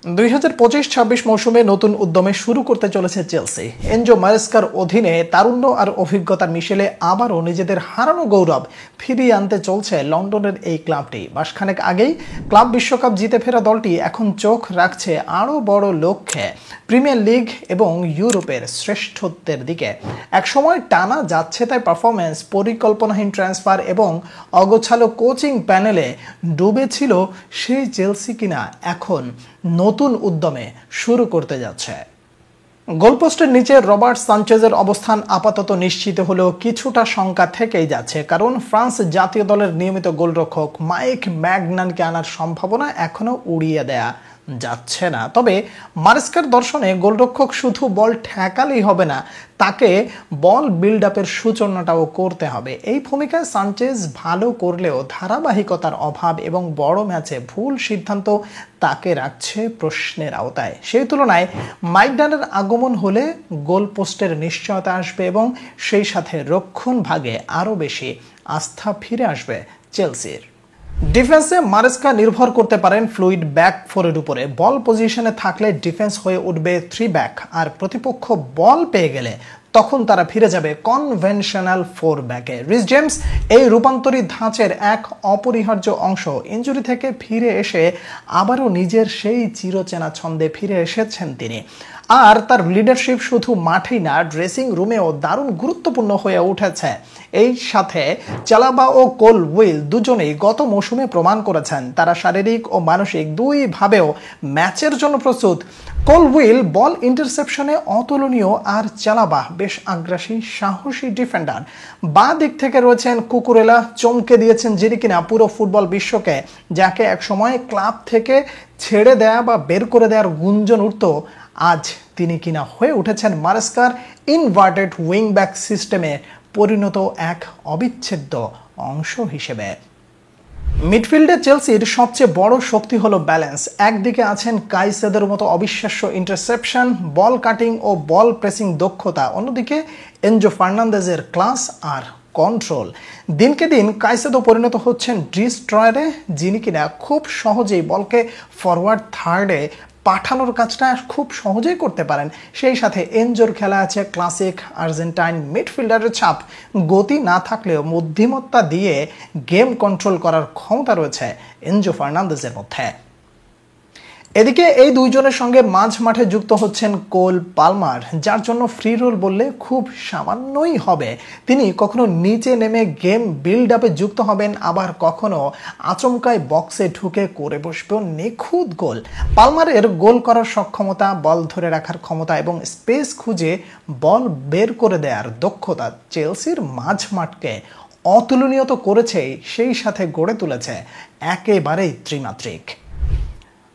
2025-26 মৌসুমে নতুন উদ্যমে শুরু করতে চলেছে চেলসি। এনজো মারেস্কার অধীনে তারুণ্য আর অভিজ্ঞতার মিশেলে আবারও নিজেদের হারানো গৌরব ফিরিয়ে আনতে চলছে লন্ডনের এই ক্লাবটি। মাসখানেক আগেই ক্লাব বিশ্বকাপ জিতে ফেরা দলটি এখন চোখ রাখছে আরও বড় লক্ষ্যে, প্রিমিয়ার লিগ এবং ইউরোপের শ্রেষ্ঠত্বের দিকে। একসময় টানা যাচ্ছে তাই পারফরমেন্স, পরিকল্পনাহীন ট্রান্সফার এবং অগোছালো কোচিং প্যানেলে ডুবেছিল সেই চেলসি কিনা এখন নতুন উদ্যমে শুরু করতে যাচ্ছে। গোলপোস্টের নিচে রবার্ট সানচেজের অবস্থান আপাতত নিশ্চিত হলেও কিছুটা শঙ্কা থেকেই যাচ্ছে, কারণ ফ্রান্স জাতীয় দলের নিয়মিত গোলরক্ষক মাইক ম্যাগনানকে আনার সম্ভাবনা এখনও উড়িয়ে দেয়া যাচ্ছে না। তবে মারেস্কার দর্শনে গোলরক্ষক শুধু বল ঠেকালেই হবে না, তাকে বল বিল্ড আপের সূচনাটাও করতে হবে। এই ভূমিকায় সানচেজ ভালো করলেও ধারাবাহিকতার অভাব এবং বড় ম্যাচে ভুল সিদ্ধান্ত তাকে রাখছে প্রশ্নের আওতায়। সেই তুলনায় মাইকডানের আগমন হলে গোল পোস্টের নিশ্চয়তা আসবে এবং সেই সাথে রক্ষণ ভাগে আরও বেশি আস্থা ফিরে আসবে চেলসির। ডিফেন্সে মারেস্কা নির্ভর করতে পারেন ফ্লুইড ব্যাক ফোরের উপরে। বল পজিশনে থাকলে ডিফেন্স হয়ে উঠবে 3 ব্যাক, আর প্রতিপক্ষ বল পেয়ে গেলে তখন তারা ফিরে যাবে কনভেনশনাল 4 ব্যাকে। রিস জেমস এই রূপান্তরিত ধাঁচের এক অপরিহার্য অংশ। ইনজুরি থেকে ফিরে এসে আবারও নিজের সেই চিরচেনা ছন্দে ফিরে এসেছেন তিনি, আর তার লিডারশিপ শুধু মাঠেই না, ড্রেসিং রুমেও দারুণ গুরুত্বপূর্ণ হয়ে উঠেছে। এই সাথে চালাবা ও কোল উইল দুজনেই গত মৌসুমে প্রমাণ করেছেন তারা শারীরিক ও মানসিক দুইভাবেও ম্যাচের জন্য প্রস্তুত। কোল উইল বল ইন্টারসেপশনে অতুলনীয়, আর চালাবা বেশ আগ্রাসী সাহসী ডিফেন্ডার। বাঁ দিক থেকে রয়েছেন কুকুরেলা, চমকে দিয়েছেন যিনি কিনা পুরো ফুটবল বিশ্বকে, যাকে একসময় ক্লাব থেকে ছেড়ে দেয়া বা বের করে দেওয়ার গুঞ্জন উঠত, আজ তিনি কিনা হয়ে উঠেছেন মারেস্কার ইনভার্টেড উইংব্যাক সিস্টেমে পরিণত এক অবিচ্ছেদ্য অংশ হিসেবে। মিডফিল্ডে চেলসির সবচেয়ে বড় শক্তি হলো ব্যালেন্স। একদিকে আছেন কাইসেদোর মতো অবিশ্বাস্য ইন্টারসেপশন, বল কাটিং ও বল প্রেসিং দক্ষতা, অন্যদিকে এনজো ফার্নান্দেজের ক্লাস আর কন্ট্রোল। দিনকে দিন কাইসেদো পরিণত হচ্ছেন ডিস্ট্রয়ারে, যিনি কিনা খুব সহজেই বলকে ফরওয়ার্ড থার্ডে পাঠানোর কাজটা খুব সহজেই করতে পারেন। সেই সাথে এনজোর খেলা আছে ক্লাসিক আর্জেন্টাইন মিডফিল্ডারের ছাপ। গতি না থাকলেও বুদ্ধিমত্তা দিয়ে গেম কন্ট্রোল করার ক্ষমতা রয়েছে এনজো ফার্নান্দেজের মধ্যে। এদিকে এই দুইজনের সঙ্গে মাঝ মাঠে যুক্ত হচ্ছেন কোল পালমার, যার জন্য ফ্রি রোল বললে খুব সামান্যই হবে। তিনি কখনো নিচে নেমে গেম বিল্ড আপে যুক্ত হবেন, আবার কখনো আচমকায় বক্সে ঢুকে করে বসবেন নিখুঁত গোল। পালমারের গোল করার সক্ষমতা, বল ধরে রাখার ক্ষমতা এবং স্পেস খুঁজে বল বের করে দেওয়ার দক্ষতা চেলসির মাঝ মাঠকে অতুলনীয় তো করেছেই, সেই সাথে গড়ে তুলেছে একেবারেই ত্রিমাত্রিক।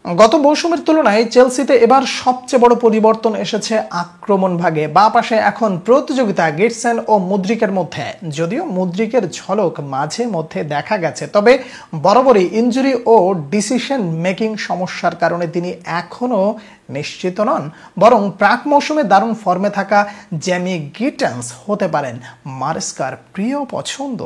গত মৌসুমের তুলনায় চেলসিতে এবার সবচেয়ে বড় পরিবর্তন এসেছে আক্রমণ ভাগে। বাঁ পাশে এখন প্রতিযোগিতা গিটসেন ও মুদ্রিকের মধ্যে। যদিও মুদ্রিকের ঝলক মাঝে মধ্যে দেখা গেছে, তবে বরাবরই ইনজুরি ও ডিসিশন মেকিং সমস্যার কারণে তিনি এখনও নিশ্চিত নন। বরং প্রাক মৌসুমে দারুণ ফর্মে থাকা জ্যামি গিটেন্স হতে পারেন মারেস্কার প্রিয় পছন্দ।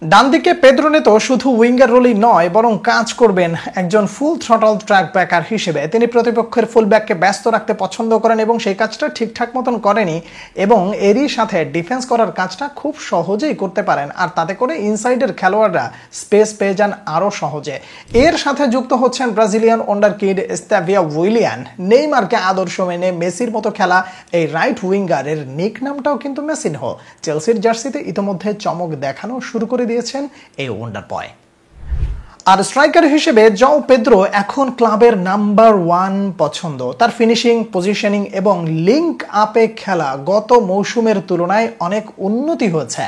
ডান দিকে পেদ্রো নেতো শুধু উইঙ্গার রোলই নয়, বরং কাজ করবেন একজন ফুল থ্রটল ট্র্যাক ব্যাকার হিসেবে। তিনি প্রতিপক্ষের ফুলব্যাককে ব্যস্ত রাখতে পছন্দ করেন এবং সেই কাজটা ঠিকঠাক মতন করেনি, এবং এরই সাথে ডিফেন্স করার কাজটা খুব সহজেই করতে পারেন, আর তাতে করে ইনসাইডের খেলোয়াড়রা স্পেস পেয়ে যান আরও সহজে। এর সাথে যুক্ত হচ্ছেন ব্রাজিলিয়ান ওয়ান্ডারকিড এস্তাভিয়া উইলিয়ান। নেইমারকে আদর্শ মেনে মেসির মতো খেলা এই রাইট উইঙ্গারের নিক নামটাও কিন্তু মেসিনহো। চেলসির জার্সিতে ইতোমধ্যে চমক দেখানো শুরু করে দিয়েছেন এই ওয়ান্ডার বয়। আর স্ট্রাইকার হিসেবে জও পেদ্রো এখন ক্লাবের নাম্বার 1 পছন্দ। তার ফিনিশিং, পজিশনিং এবং লিঙ্ক আপে খেলা গত মৌসুমের তুলনায় অনেক উন্নতি হয়েছে।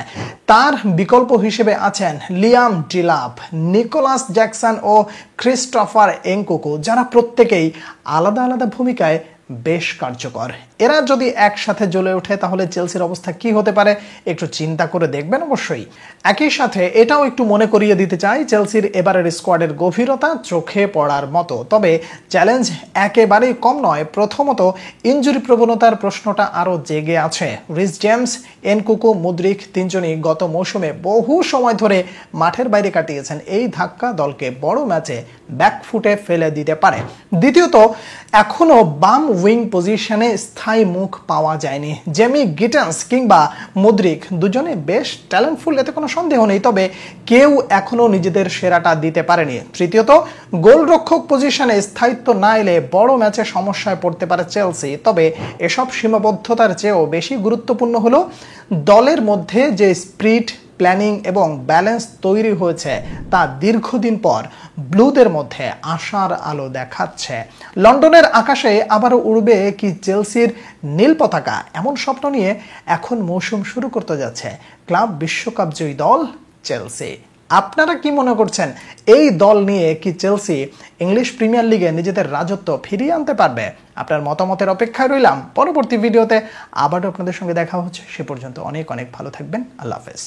তার বিকল্প হিসেবে আছেন লিয়াম ডিলাপ, নিকোলাস জ্যাকসন ও ক্রিস্টোফার এনকুকু, যারা প্রত্যেকেই আলাদা আলাদা ভূমিকায় বেশ কার্যকর। এরা যদি একসাথে জ্বলে ওঠে তাহলে চেলসির অবস্থা কি হতে পারে একটু চিন্তা করে দেখবেন অবশ্যই। একই সাথে এটাও একটু মনে করিয়ে দিতে চাই, চেলসির এবারের স্কোয়াডের গভীরতা চোখে পড়ার মতো, তবে চ্যালেঞ্জ একেবারেই কম নয়। প্রথমত ইনজুরি প্রবণতার প্রশ্নটা আরও জেগে আছে। রিস জেমস, এনকুকু, মুদ্রিক তিনজনই গত মৌসুমে বহু সময় ধরে মাঠের বাইরে কাটিয়েছেন। এই ধাক্কা দলকে বড় ম্যাচে ব্যাকফুটে ফেলে দিতে পারে। দ্বিতীয়ত এখনও বাম উইং পজিশনে স্থায়ী মুখ পাওয়া যায়নি। জেমি গিটেন্স কিংবা মুদ্রিক দুজনে বেশ ট্যালেন্টফুল, এতে কোনো সন্দেহ নেই, তবে কেউ এখনও নিজেদের সেরাটা দিতে পারেনি। তৃতীয়ত গোলরক্ষক পজিশনে স্থায়িত্ব না এলে বড় ম্যাচে সমস্যায় পড়তে পারে চেলসি। তবে এসব সীমাবদ্ধতার চেয়েও বেশি গুরুত্বপূর্ণ হলো দলের মধ্যে যে স্পিরিট, প্ল্যানিং এবং ব্যালেন্স তৈরি হয়েছে তা দীর্ঘদিন পর ব্লুদের মধ্যে আশার আলো দেখাচ্ছে। লন্ডনের আকাশে আবারও উড়বে কি চেলসির নীল পতাকা? এমন স্বপ্ন নিয়ে এখন মৌসুম শুরু করতে যাচ্ছে ক্লাব বিশ্বকাপ জয়ী দল চেলসি। আপনারা কি মনে করছেন, এই দল নিয়ে কি চেলসি ইংলিশ প্রিমিয়ার লিগে নিজেদের রাজত্ব ফিরিয়ে আনতে পারবে? আপনার মতামতের অপেক্ষায় রইলাম। পরবর্তী ভিডিওতে আবারও আপনাদের সঙ্গে দেখা হচ্ছে। সে পর্যন্ত অনেক অনেক ভালো থাকবেন। আল্লাহ হাফেজ।